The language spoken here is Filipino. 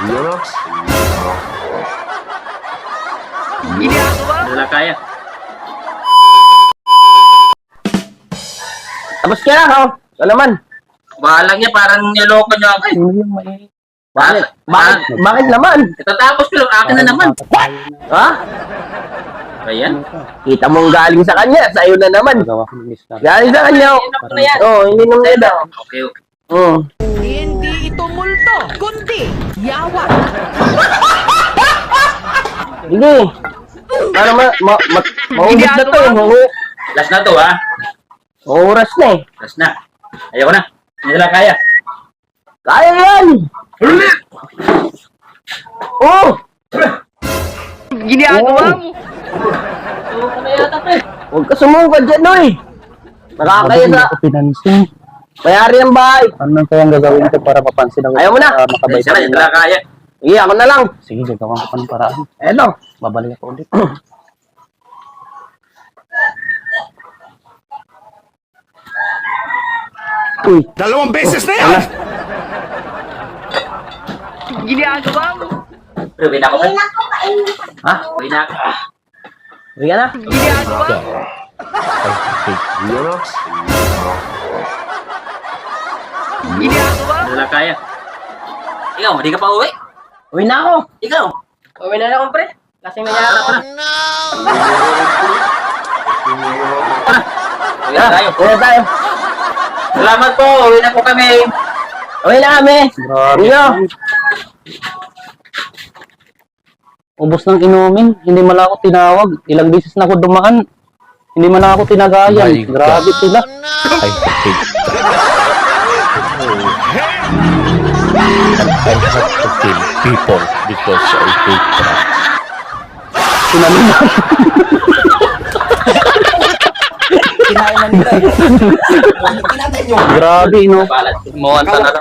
Xerox. Wala kaya. Tapos ka na, oh. Ito naman. Bahala niya, parang niloko niyo ako. Bakit naman? Tatapos ko lang, akin na naman. Ha? Ayan. Kita mong galing sa kanya, sa'yo na naman. Galing sa kanya. Inom ko na yan. Oo, hindi nung na daw. Okay, okay. Oo. Hindi ito multo, kundi yawa. Sige. Para maubos na to. Last na to, ha? Oras na eh. Last na. Ayoko na. Hindi nila kaya. Kaya yan! Oh! Ginagawa mo. Huwag ka sumugod dyan, Noy. Nakakaya sa Pinansin. mayari ng bahay. Ano kayang gagawin ko para mapansin ako? Ayaw mo na. Makabay Isa na, hindi nila kaya. Sige, ako na lang. Sige, gagawa ko pa ng paraan. Eto. Babalik ako ulit. Uy, 2 beses na yan! Ginagawa mo. Pero uwi na ako. ha? Uwi na ako. Uwi ka na? Ginagawa mo. Xerox. Ginagawa Hindi nila kaya. Ikaw, hindi ka pa uwi. Uwi na ako. Ikaw. Uwi na ako, pre. Lasing na yata ko na. Uwi na tayo. Uwi na tayo. Salamat po. Uwi na po kami. Uwi na kami. Grabe. Iyo. Ubos ng inumin. Hindi man ako tinawag. Ilang beses na ako dumaan. Hindi man ako tinagayan. My God. Grabe sila. I hate I have to kill people because I hate them. Sinaliman. Grabe, no? Balat. Mawan sa